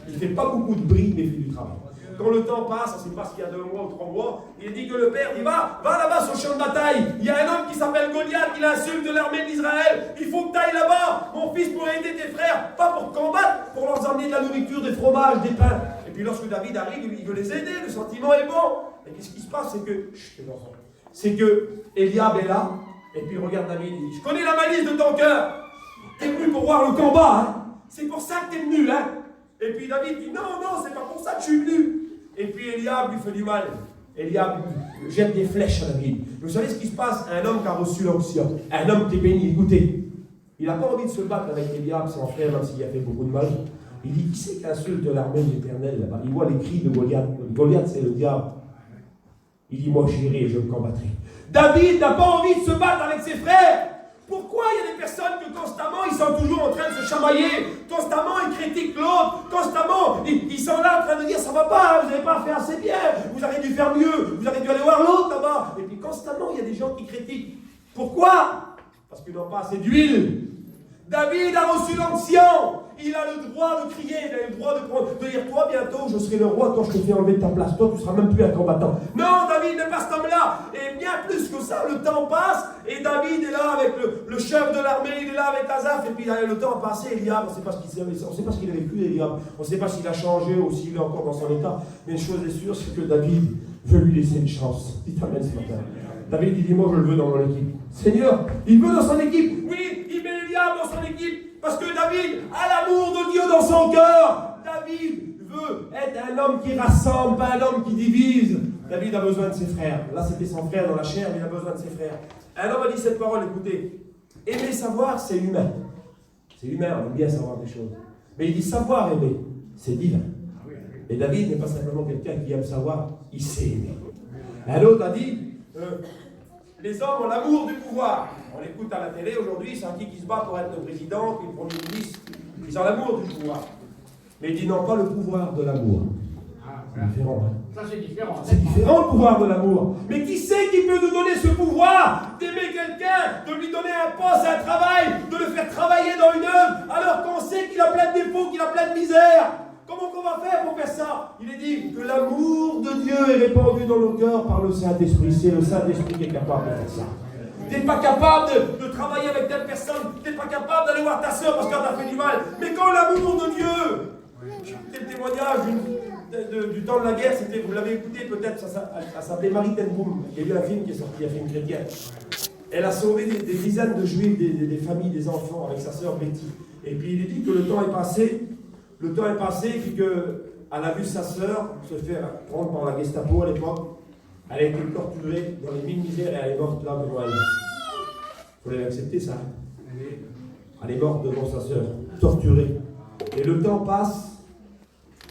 Il ne fait pas beaucoup de bruit, mais il fait du travail. Quand le temps passe, on ne sait pas s'il y a 2 mois ou 3 mois, il dit que le père dit va là-bas sur le champ de bataille. Il y a un homme qui s'appelle Goliath, il insulte l'armée d'Israël. Il faut que tu ailles là-bas, mon fils, pour aider tes frères, pas pour combattre, pour leur emmener de la nourriture, des fromages, des pains. Et puis lorsque David arrive, il veut les aider, le sentiment est bon. Et qu'est-ce qui se passe? C'est que Eliab est là, et puis regarde David, il dit je connais la malice de ton cœur. T'es venu pour voir le combat, hein? C'est pour ça que t'es venu, hein? Et puis David dit non, c'est pas pour ça que je suis venu. Et puis Eliab lui fait du mal. Eliab jette des flèches à David. Vous savez ce qui se passe? Un homme qui a reçu l'onction, un homme qui est béni, écoutez, il n'a pas envie de se battre avec Eliab, son frère, même s'il a fait beaucoup de mal. Il dit qui c'est qui insulte l'armée de l'Éternel là-bas? Il voit les cris de Goliath. Goliath, c'est le diable. Il dit moi j'irai et je me combattrai. David n'a pas envie de se battre avec ses frères. Pourquoi il y a des personnes que constamment ils sont toujours en train de se chamailler, constamment ils critiquent l'autre, constamment ils sont là en train de dire ça va pas, vous n'avez pas fait assez bien, vous auriez dû faire mieux, vous auriez dû aller voir l'autre là-bas. Et puis constamment il y a des gens qui critiquent. Pourquoi? Parce qu'ils n'ont pas assez d'huile. David a reçu l'onction. Il a le droit de crier, il a le droit de dire toi bientôt je serai le roi, toi je te fais enlever de ta place, toi tu seras même plus un combattant. Non, David n'est pas cet homme-là. Et bien plus que ça, le temps passe et David est là avec le chef de l'armée, il est là avec Asaph et puis le temps a passé. Eliab, on ne sait pas ce qu'il avait vécu, Eliab. On ne sait pas s'il a changé ou s'il est encore dans son état. Mais une chose est sûre, c'est que David veut lui laisser une chance. Dites amen ce matin. David il dit moi je le veux dans mon équipe. Seigneur, il veut dans son équipe. Oui, il met Eliab dans son équipe. Parce que David a l'amour de Dieu dans son cœur. David veut être un homme qui rassemble, pas un homme qui divise. David a besoin de ses frères. Là, c'était son frère dans la chair, mais il a besoin de ses frères. Un homme a dit cette parole, écoutez, aimer savoir, c'est humain. C'est humain, on aime bien savoir des choses. Mais il dit savoir aimer, c'est divin. Et David n'est pas simplement quelqu'un qui aime savoir, il sait aimer. Un autre a dit, les hommes ont l'amour du pouvoir. On écoute à la télé aujourd'hui, c'est un qui se bat pour être le président, puis le premier ministre. Ils ont l'amour du pouvoir. Mais ils n'ont pas le pouvoir de l'amour. C'est différent. Hein? Ça, c'est différent. C'est différent le pouvoir de l'amour. Mais qui c'est qui peut nous donner ce pouvoir d'aimer quelqu'un, de lui donner un poste, un travail, de le faire travailler dans une œuvre, alors qu'on sait qu'il a plein de défauts, qu'il a plein de misère? Comment qu'on va faire pour faire ça? Il est dit que l'amour de Dieu est répandu dans nos cœurs par le Saint-Esprit. C'est le Saint-Esprit qui est capable de faire ça. Tu n'es pas capable de travailler avec telle personne, tu n'es pas capable d'aller voir ta soeur parce qu'elle t'a fait du mal. Mais quand l'amour de Dieu, c'était le témoignage du temps de la guerre, c'était, vous l'avez écouté peut-être, ça s'appelait Marie Ten Boom. Il y a eu un film qui est sorti, un film chrétien. Elle a sauvé des dizaines de juifs, des familles, des enfants avec sa sœur Betty. Et puis il est dit que le temps est passé, et puis qu'elle a vu sa sœur se faire prendre par la Gestapo à l'époque. Elle a été torturée dans les mille misères et elle est morte là devant elle. Vous l'avez accepté ça? Elle est morte devant sa sœur, torturée. Et le temps passe,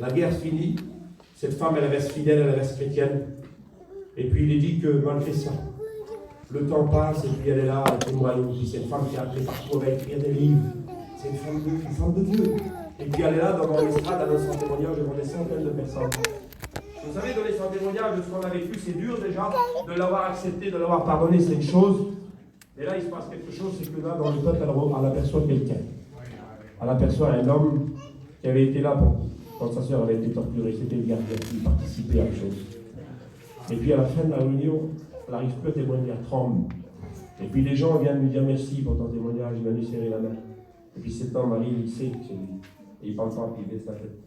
la guerre finit, cette femme elle reste fidèle, elle reste chrétienne. Et puis il est dit que malgré ça, le temps passe et puis elle est là, elle témoigne. Puis c'est une femme qui a appris partout, elle va écrire des livres. C'est une femme de Dieu. Et puis elle est là devant l'estrade, elle donne son témoignage devant des centaines de personnes. Vous savez, donner son témoignage de ce qu'on a vécu, c'est dur déjà. De l'avoir accepté, de l'avoir pardonné, c'est une chose. Et là, il se passe quelque chose, c'est que là, dans le peuple, elle aperçoit quelqu'un. Elle aperçoit un homme qui avait été là quand sa sœur avait été torturée. C'était le gardien qui participait à la chose. Et puis à la fin de la réunion, elle n'arrive plus à témoigner, elle tremble. Et puis les gens viennent lui dire merci pour ton témoignage, il va lui serrer la main. Et puis cet homme arrive, il sait que c'est lui. Et il parle pas, puis il baisse la tête.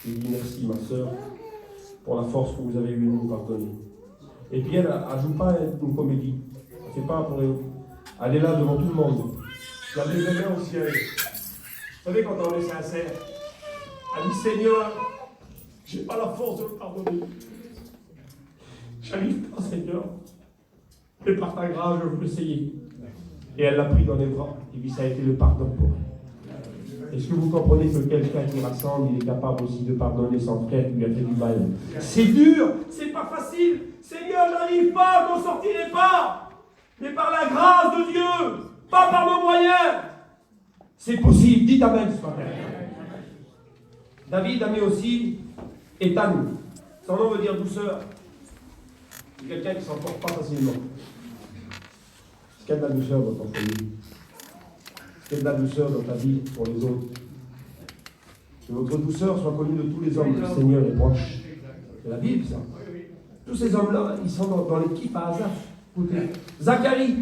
Il dit merci ma sœur pour la force que vous avez eue de nous pardonner. Et puis elle ne joue pas une comédie. Elle fait pas pour eux. Elle est là devant tout le monde. Elle a des mains au ciel. Vous savez, quand on est sincère, elle dit Seigneur, j'ai pas la force de le pardonner. J'arrive pas, Seigneur. Mais par ta grâce, je veux essayer. Et elle l'a pris dans les bras. Et puis ça a été le pardon pour elle. Est-ce que vous comprenez que quelqu'un qui rassemble, il est capable aussi de pardonner son frère qui lui a fait du mal? C'est dur, c'est pas facile. Seigneur, j'arrive pas, je m'en sortirai pas. Mais par la grâce de Dieu, pas par nos moyens. C'est possible, dites amen ce matin. David a mis aussi Ethan. Son nom veut dire douceur. C'est quelqu'un qui ne s'emporte pas facilement. Est-ce qu'il y a de la douceur dans ton foyer? Est-ce qu'il y a de la douceur dans ta vie pour les autres? Que votre douceur soit connue de tous les hommes. Le Seigneur est proche. C'est la Bible, ça. Tous ces hommes-là, ils sont dans l'équipe à Asaph. Écoutez, Zacharie,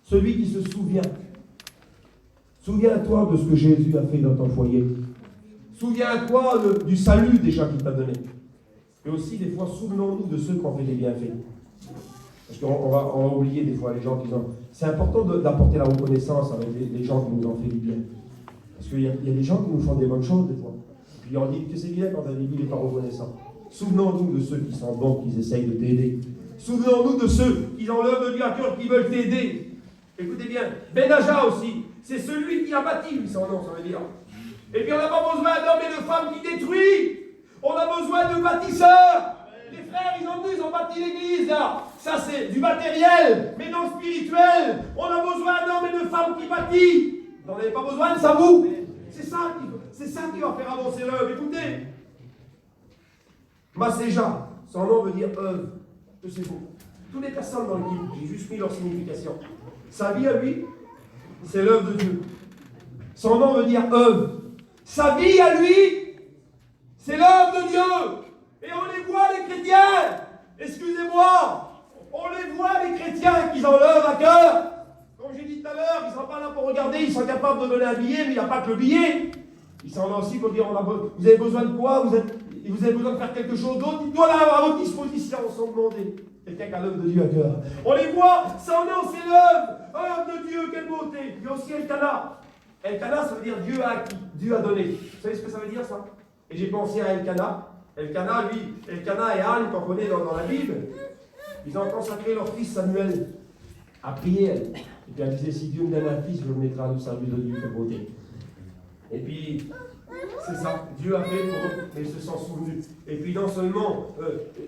celui qui se souvient. Souviens-toi de ce que Jésus a fait dans ton foyer. Souviens-toi du salut déjà qu'il t'a donné. Et aussi, des fois, souvenons-nous de ceux qui ont fait des bienfaits. Parce qu'on va oublier des fois les gens qui ont... C'est important d'apporter la reconnaissance avec les gens qui nous ont fait du bien. Parce qu'il y a des gens qui nous font des bonnes choses des fois. Puis on dit que c'est bien quand un début n'est pas reconnaissant. Souvenons-nous de ceux qui sont bons, qui essayent de t'aider. Souvenons-nous de ceux qui ont l'œuvre de Dieu à cœur, qui veulent t'aider. Écoutez bien, Benaja aussi, c'est celui qui a bâti, lui, son nom, ça veut dire. Et puis on n'a pas besoin d'hommes et de femmes qui détruisent. On a besoin de bâtisseurs. Les frères, ils ont bâti l'église, là. Ça, c'est du matériel. Mais dans le spirituel, on a besoin d'hommes et de femmes qui bâtissent. Vous n'en avez pas besoin de ça, vous? C'est ça qui va faire avancer l'œuvre. Écoutez. Maséja, son nom veut dire œuvre. Que c'est beau. Toutes les personnes dans l'équipe, j'ai juste mis leur signification. Sa vie à lui, c'est l'œuvre de Dieu. Son nom veut dire œuvre. Sa vie à lui, c'est l'œuvre de Dieu. Et on les voit, les chrétiens. Excusez-moi. On les voit, les chrétiens, qui ont l'œuvre à cœur. Comme j'ai dit tout à l'heure, ils ne sont pas là pour regarder, ils sont capables de donner un billet, mais il n'y a pas que le billet. Ils sont là aussi pour dire, vous avez besoin de quoi? Vous avez besoin de faire quelque chose d'autre? Voilà, à votre disposition, sans demander. Quelqu'un qui a l'œuvre de Dieu à cœur. On les voit, son nom, c'est l'œuvre de Dieu, quelle beauté. Il y a aussi Elkana. Elkana, ça veut dire Dieu a acquis, Dieu a donné. Vous savez ce que ça veut dire, ça? Et j'ai pensé à Elkana. Elkana et Anne, qu'on connaît dans la Bible, ils ont consacré leur fils Samuel à prier. Et puis elle disait, si Dieu me donne un fils, je le mettrai au service de Dieu, quelle beauté. Et puis, c'est ça, Dieu a fait pour eux, mais ils se sont souvenus. Et puis non seulement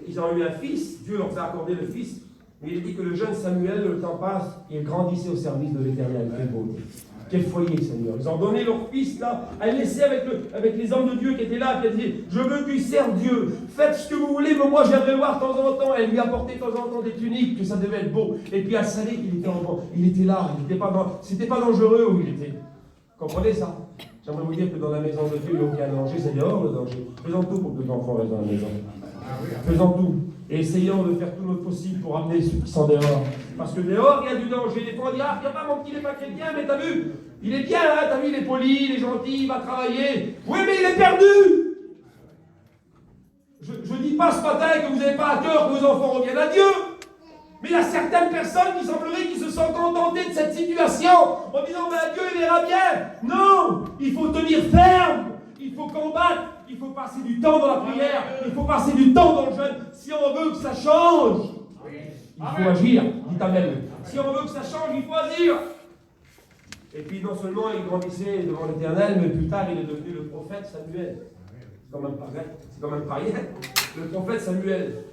ils ont eu un fils, Dieu leur a accordé le fils, mais il dit que le jeune Samuel, le temps passe, il grandissait au service de l'Éternel. Quelle beauté. Quel foyer, Seigneur. Ils ont donné leur fils là, à laisser avec les hommes de Dieu qui étaient là, qui disaient, je veux qu'ils servent Dieu, faites ce que vous voulez, mais moi je viendrai le voir de temps en temps. Elle lui apportait de temps en temps des tuniques, que ça devait être beau. Et puis elle savait qu'il était il était là, c'était pas dangereux où il était. Comprenez ça? J'aimerais vous dire que dans la maison de Dieu, il n'y a aucun danger, c'est dehors le danger. Faisons tout pour que nos enfants restent dans la maison. Faisons tout. Et essayons de faire tout notre possible pour amener ceux qui sont dehors. Parce que dehors, il y a du danger. Des fois, on dit, ah, il n'y a pas mon petit, il n'est pas chrétien, mais t'as vu, il est bien, hein, t'as vu, il est poli, il est gentil, il va travailler. Oui, mais il est perdu. Je ne dis pas ce matin que vous n'avez pas à cœur que vos enfants reviennent à Dieu. Mais il y a certaines personnes qui semblerait qui se sont contentées de cette situation en disant, ben Dieu, il ira bien. Non, il faut tenir ferme, il faut combattre. Il faut passer du temps dans la prière, il faut passer du temps dans le jeûne. Si on veut que ça change, il faut agir, dit Amen. Si on veut que ça change, il faut agir. Et puis non seulement il grandissait devant l'Éternel, mais plus tard il est devenu le prophète Samuel. C'est quand même pas rien. Le prophète Samuel.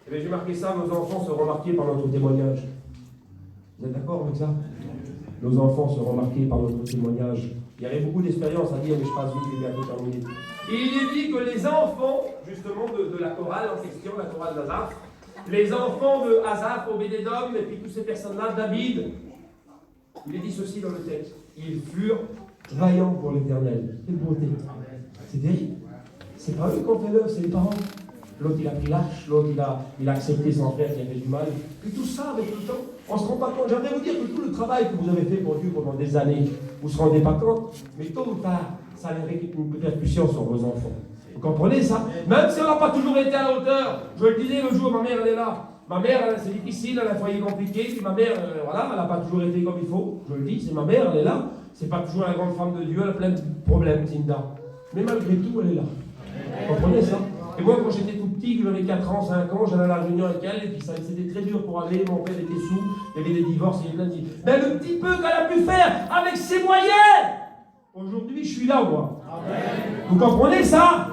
Et bien j'ai marqué ça, nos enfants seront marqués par notre témoignage. Vous êtes d'accord avec ça? Nos enfants seront marqués par notre témoignage. Il y avait beaucoup d'expériences à dire, mais je passe vite, c'est bientôt terminé. Et il est dit que les enfants, justement, de la chorale en question, la chorale d'Azaph, les enfants de Asaph, Obédédom, et puis toutes ces personnes-là, David, il est dit ceci dans le texte. Ils furent vaillants pour l'Éternel. Quelle beauté. C'est terrible. C'est pas eux qui ont fait l'œuvre, c'est les parents. L'autre, il a pris l'arche, l'autre, il a accepté son frère qui avait du mal. Et tout ça, avec le temps, on ne se rend pas compte. J'aimerais vous dire que tout le travail que vous avez fait pour Dieu pendant des années, vous ne se rendez pas compte, mais tôt ou tard, ça a une répercussion sur vos enfants. Vous comprenez ça? Même si on n'a pas toujours été à la hauteur. Je le disais le jour, ma mère, elle est là. Ma mère, c'est difficile, elle a un foyer compliqué. Puis ma mère, voilà, elle n'a pas toujours été comme il faut. Je le dis, c'est ma mère, elle est là. C'est pas toujours la grande femme de Dieu, elle a plein de problèmes, Tinda. Mais malgré tout, elle est là. Vous comprenez ça? Et moi, quand j'étais tout petit, que j'avais 4 ans, 5 ans, j'allais à la réunion avec elle, et puis c'était très dur pour aller. Mon père était sous, il y avait des divorces, il y avait plein de divorces. Mais le petit peu qu'elle a pu faire avec ses moyens, aujourd'hui, je suis là, moi. Amen. Vous comprenez ça?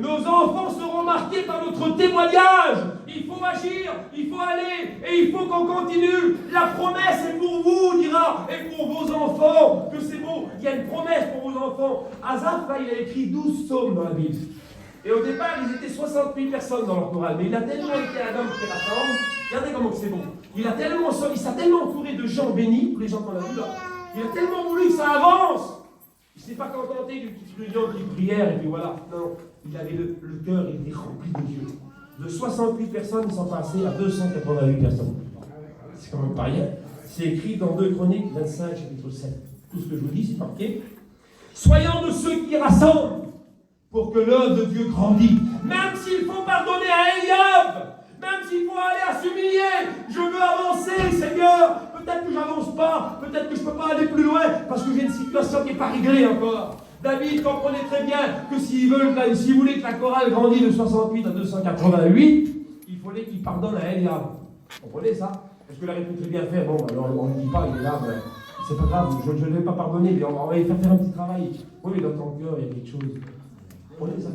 Nos enfants seront marqués par notre témoignage. Il faut agir, il faut aller, et il faut qu'on continue. La promesse est pour vous, dira, et pour vos enfants, que c'est beau. Il y a une promesse pour vos enfants. Asaph, là, il a écrit 12 psaumes dans la Bible. Et au départ, ils étaient 60 000 personnes dans leur chorale. Mais il a tellement été un homme qui rassemble. Regardez comment c'est bon. Il s'est tellement entouré de gens bénis, tous les gens qu'on a vus là. Il a tellement voulu que ça avance. Il ne s'est pas contenté d'une petite réunion, d'une prière, et puis voilà. Non, il avait le cœur, il était rempli de Dieu. De 68 personnes, ils sont passés à 288 personnes. C'est quand même pas rien. C'est écrit dans 2 Chroniques 25, chapitre 7. Tout ce que je vous dis, c'est marqué. Soyons de ceux qui rassemblent pour que l'œuvre de Dieu grandisse. Même s'il faut pardonner à Eliab, même s'il faut aller à s'humilier, je veux avancer, Seigneur. Peut-être que je n'avance pas, peut-être que je ne peux pas aller plus loin, parce que j'ai une situation qui n'est pas réglée encore. David comprenait très bien que s'il voulait que la chorale grandisse de 68 à 288, il fallait qu'il pardonne à Eliab. Vous comprenez ça? Est-ce que la réponse est bien fait? Bon, alors on ne dit pas, il est là, mais c'est pas grave, je ne vais pas pardonner, mais on va y faire un petit travail. Oui, mais dans ton cœur, il y a quelque chose. Vous comprenez ça?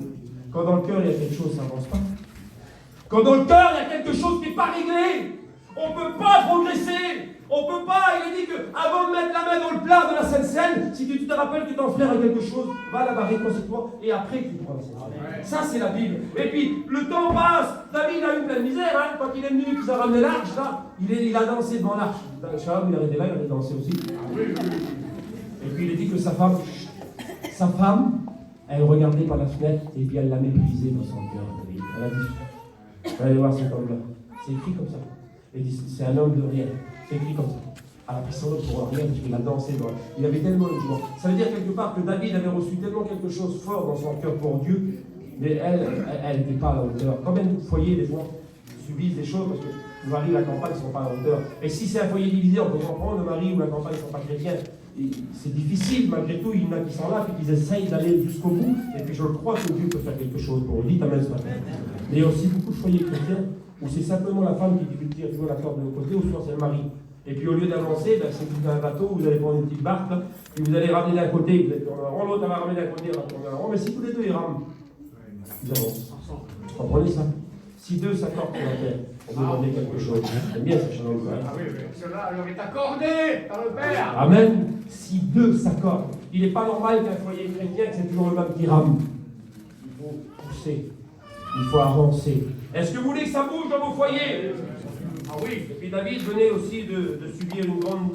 Quand dans le cœur, il y a quelque chose, ça n'avance pas. Quand dans le cœur, il y a quelque chose qui n'est pas réglé, on ne peut pas progresser. On ne peut pas, il est dit qu'avant de mettre la main dans le plat de la Sainte Seine, si tu te rappelles que ton frère a quelque chose, va là-bas, réconcilie-toi, et après tu prends la Sainte Seine. Ça, c'est la Bible. Et puis, le temps passe. David a eu plein de misère, hein. Quand il est venu, qu'il a ramené l'arche, là, il a dansé devant l'arche. Charles, il est arrêté là, il a dansé aussi. Et puis, il est dit que sa femme, elle regardait par la fenêtre, et puis elle l'a méprisé dans son cœur. Elle a dit, allez voir cet homme-là. C'est écrit comme ça. Elle dit, c'est un homme de rien. C'est écrit comme ça. À la personne pour rien, il a dansé. Il avait tellement de joie. Ça veut dire quelque part que David avait reçu tellement quelque chose fort dans son cœur pour Dieu, mais elle n'était pas à la hauteur. Combien de foyers, des gens, subissent des choses parce que le mari et la campagne ne sont pas à la hauteur. Et si c'est un foyer divisé, on peut comprendre, le mari ou la campagne ne sont pas chrétiens. C'est difficile, malgré tout, il y en a qui sont là, puis qui essayent d'aller jusqu'au bout. Et puis je crois que Dieu peut faire quelque chose pour eux. Dites amen ce matin. Mais il y a aussi beaucoup de foyers chrétiens où c'est simplement la femme qui tire toujours la corde de l'autre côté, ou soit c'est le mari. Et puis au lieu d'avancer, c'est que vous avez un bateau, vous allez prendre une petite barque, là, puis vous allez ramener d'un côté, vous allez tourner en rond, l'autre va ramener d'un côté, va tourner en rond, mais si tous les deux ils rament, ils avancent. Vous comprenez ça? Si deux s'accordent pour la terre, on peut demander quelque chose. J'aime bien ce chant. Ah oui, cela leur est accordé par le Père. Amen. Si deux s'accordent, il n'est pas normal qu'un foyer chrétien, que c'est toujours le même qui rame. Il faut pousser, il faut avancer. Est-ce que vous voulez que ça bouge dans vos foyers? Ah oui. Et puis David venait aussi de subir une grande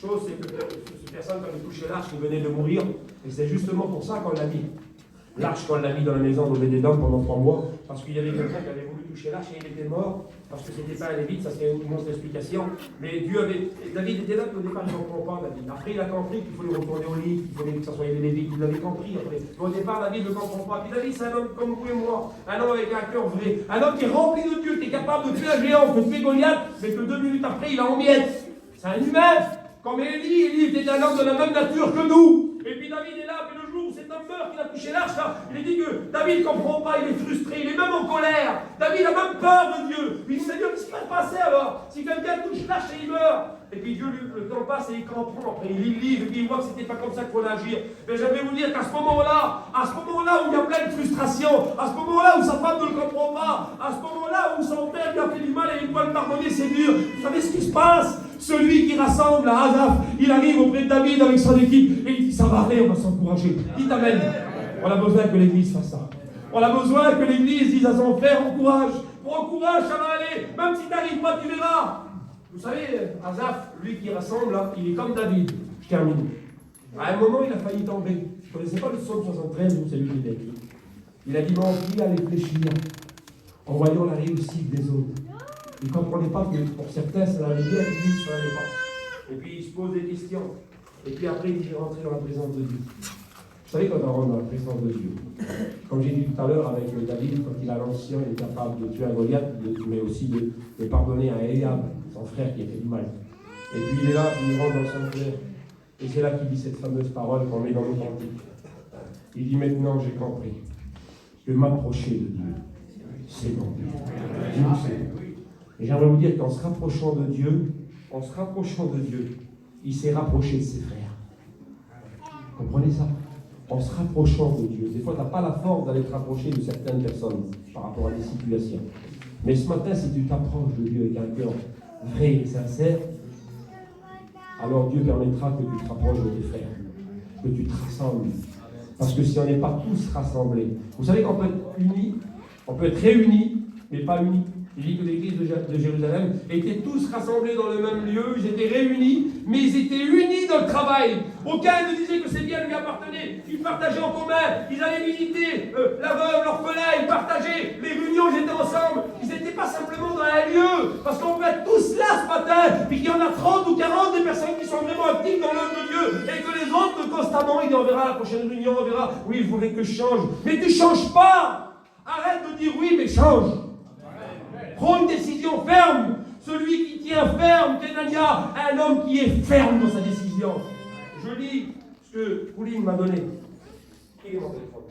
chose, c'est que cette personne, quand il touchait l'arche, il venait de mourir. Et c'est justement pour ça qu'on l'a mis. L'arche, qu'on l'a mis dans la maison d'Obédédom pendant 3 mois, parce qu'il y avait quelqu'un qui avait voulu toucher l'arche et il était mort, parce que c'était pas un lévite, ça c'est une autre explication. Mais David était là, puis au départ il ne comprend pas David. Après il a compris qu'il fallait retourner au lit, qu'il fallait que ça soit des lévites, il l'avait compris après. Mais au départ David ne comprend pas. Puis David c'est un homme comme vous et moi, un homme avec un cœur vrai, un homme qui est rempli de Dieu, qui est capable de tuer un géant, de tuer Goliath, mais que 2 minutes après il a en miettes. C'est un humain. Comme Élie était un homme de la même nature que nous. Et puis David est là, puis le jour où cet homme meurt, qu'il a touché l'arche, là, il est dit que David ne comprend pas, il est frustré, il est même en colère. David a même peur de Dieu. Il dit, Seigneur, qu'est-ce qui va se passer alors? Si quelqu'un touche l'arche et il meurt. Et puis Dieu, le temps passe et il comprend. Après, il lit, et puis il voit que c'était pas comme ça qu'il fallait agir. Mais j'aimerais vous dire qu'à ce moment-là où il y a plein de frustration, à ce moment-là où sa femme ne le comprend pas, à ce moment-là où son père lui a fait du mal et il doit le pardonner, c'est dur. Vous savez ce qui se passe? Celui qui rassemble à Asaph, il arrive auprès de David avec son équipe et il dit, ça va aller, on va s'encourager. Dites amen. On a besoin que l'Église fasse ça. On a besoin que l'Église dise à son frère, encourage. Encourage, ça va aller. Même si tu n'arrives pas, tu verras. Vous savez, Asaph, lui qui rassemble, là, il est comme David. Je termine. À un moment, il a failli tomber. Je ne connaissais pas le psaume 73, où c'est lui qui l'a écrit. Il a dit, mon fils allait fléchir en voyant la réussite des autres. Il ne comprenait pas que pour certains, ça allait bien, et puis lui, ça n'allait pas. Et puis, il se pose des questions. Et puis après, il dit, rentrer dans la présence de Dieu. Vous savez, quand on rentre dans la présence de Dieu, comme j'ai dit tout à l'heure avec David, quand il a l'ancien, il est capable de tuer un Goliath, mais aussi de pardonner à Eliab, son frère qui a fait du mal. Et puis il est là, il rentre dans son frère. Et c'est là qu'il dit cette fameuse parole qu'on met dans nos cantiques. Il dit, maintenant j'ai compris que m'approcher de Dieu, c'est bon. Dieu sait. Et j'aimerais vous dire qu'en se rapprochant de Dieu, il s'est rapproché de ses frères. Comprenez ça? En se rapprochant de Dieu. Des fois, tu n'as pas la force d'aller te rapprocher de certaines personnes par rapport à des situations. Mais ce matin, si tu t'approches de Dieu avec un cœur vrai et sincère, alors Dieu permettra que tu te rapproches de tes frères, que tu te rassembles. Parce que si on n'est pas tous rassemblés, vous savez qu'on peut être unis, on peut être réunis, mais pas unis. Il dit que l'église de Jérusalem étaient tous rassemblés dans le même lieu, ils étaient réunis, mais ils étaient unis dans le travail. Aucun ne disait que ces biens lui appartenaient. Ils partageaient en commun, ils allaient visiter la veuve, l'orphelin, ils partageaient les réunions, ils étaient ensemble. Ils n'étaient pas simplement dans un lieu, parce qu'on peut être tous là ce matin, puis qu'il y en a 30 ou 40 des personnes qui sont vraiment actives dans l'œuvre de Dieu, et que les autres constamment, ils disent on verra la prochaine réunion, on verra, oui, il faudrait que je change. Mais tu ne changes pas. Arrête de dire oui, mais change. Prends une décision ferme. Celui qui tient ferme, Kenania, un homme qui est ferme dans sa décision. Je lis ce que Pauline m'a donné. Qui est mon téléphone?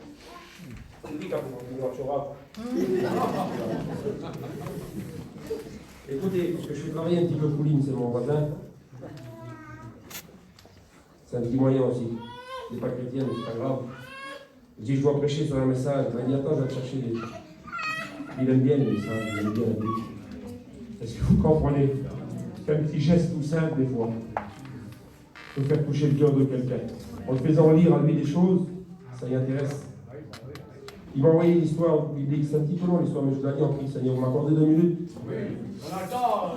C'est qui qui a Écoutez, parce que je fais travailler un petit peu Pauline, c'est mon voisin. C'est un petit moyen aussi. Il n'est pas chrétien, mais c'est pas grave. Je dis, je dois prêcher sur un message. Il m'a dit, attends, je vais te chercher les... Il aime bien les messages, il aime bien la Bible. Est-ce que vous comprenez qu'un petit geste tout simple, des fois, peut faire toucher le cœur de quelqu'un? En le faisant lire à lui des choses, ça y intéresse. Il m'a envoyé l'histoire biblique, c'est un petit peu long l'histoire, mais je vous l'ai dit en plus, Seigneur, vous m'accordez 2 minutes? Oui, on a le temps,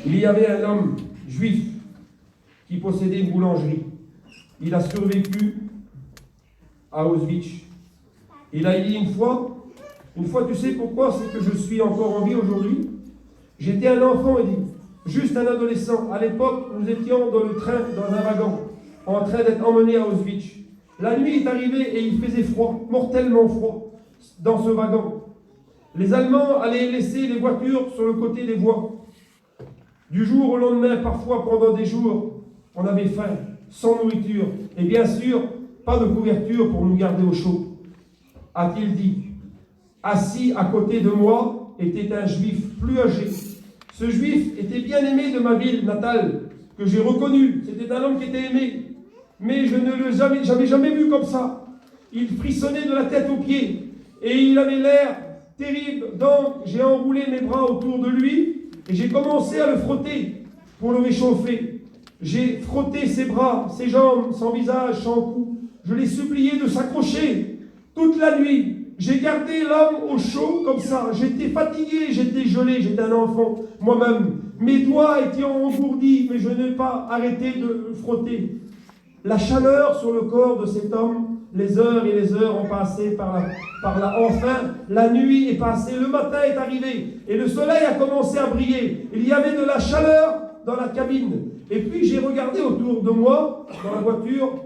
Il y avait un homme juif qui possédait une boulangerie. Il a survécu à Auschwitz. Il a dit une fois, tu sais pourquoi c'est que je suis encore en vie aujourd'hui? J'étais un enfant, il dit, juste un adolescent. À l'époque, nous étions dans le train, dans un wagon, en train d'être emmenés à Auschwitz. La nuit est arrivée et il faisait froid, mortellement froid, dans ce wagon. Les Allemands allaient laisser les voitures sur le côté des voies. Du jour au lendemain, parfois pendant des jours, on avait faim, sans nourriture, et bien sûr, pas de couverture pour nous garder au chaud. A-t-il dit. Assis à côté de moi était un juif plus âgé. Ce juif était bien aimé de ma ville natale, que j'ai reconnu. C'était un homme qui était aimé. Mais je ne l'avais jamais vu comme ça. Il frissonnait de la tête aux pieds. Et il avait l'air terrible. Donc j'ai enroulé mes bras autour de lui et j'ai commencé à le frotter pour le réchauffer. J'ai frotté ses bras, ses jambes, son visage, son cou. Je l'ai supplié de s'accrocher. Toute la nuit, j'ai gardé l'homme au chaud comme ça. J'étais fatigué, j'étais gelé, j'étais un enfant moi-même. Mes doigts étaient engourdis, mais je n'ai pas arrêté de le frotter. La chaleur sur le corps de cet homme, les heures et les heures ont passé par là. Enfin, la nuit est passée, le matin est arrivé et le soleil a commencé à briller. Il y avait de la chaleur dans la cabine. Et puis j'ai regardé autour de moi, dans la voiture,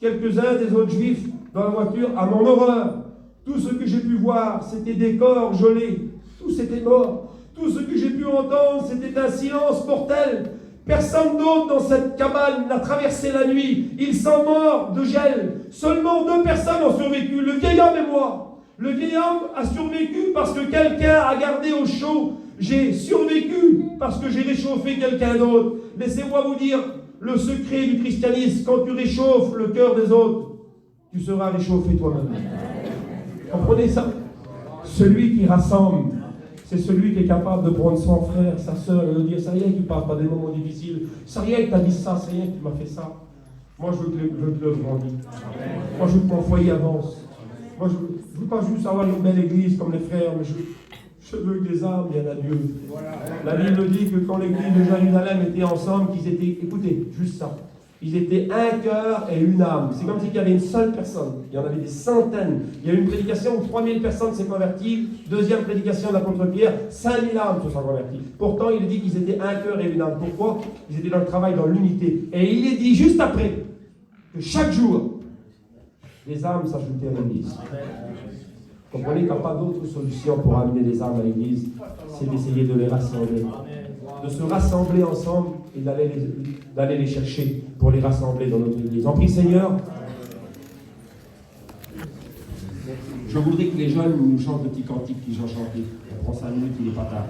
quelques-uns des autres juifs dans la voiture, à mon horreur. Tout ce que j'ai pu voir, c'était des corps gelés. Tous étaient morts. Tout ce que j'ai pu entendre, c'était un silence mortel. Personne d'autre dans cette cabane n'a traversé la nuit. Ils sont morts de gel. Seulement 2 personnes ont survécu, le vieil homme et moi. Le vieil homme a survécu parce que quelqu'un a gardé au chaud. J'ai survécu parce que j'ai réchauffé quelqu'un d'autre. Laissez-moi vous dire le secret du christianisme. Quand tu réchauffes le cœur des autres, tu seras réchauffé toi-même. Comprenez ça? Celui qui rassemble, c'est celui qui est capable de prendre son frère, sa soeur, et de dire, ça y est, tu passes par des moments difficiles. Ça y est, que tu as dit ça, ça y est, que tu m'as fait ça. Moi, je veux que l'œuvre grandisse. Moi, je veux que mon foyer avance. Moi, je ne veux pas juste avoir une belle église comme les frères, mais je veux que les âmes viennent à Dieu. La Bible dit que quand l'église de Jérusalem était ensemble, qu'ils étaient, écoutez, juste ça, ils étaient un cœur et une âme. C'est comme s'il y avait une seule personne. Il y en avait des centaines. Il y a eu une prédication où 3000 personnes s'est converties. Deuxième prédication de la contre-pierre, 5000 âmes se sont converties. Pourtant, il est dit qu'ils étaient un cœur et une âme. Pourquoi? Ils étaient dans le travail, dans l'unité. Et il est dit juste après que chaque jour, les âmes s'ajoutaient à l'église. Vous comprenez qu'il n'y a pas d'autre solution pour amener les âmes à l'église, c'est d'essayer de les rassembler. De se rassembler ensemble et d'aller les chercher pour les rassembler dans notre église. En prie, Seigneur, je voudrais que les jeunes nous chantent le petit cantique qu'ils ont chanté. On prend 5 minutes, il n'est pas tard.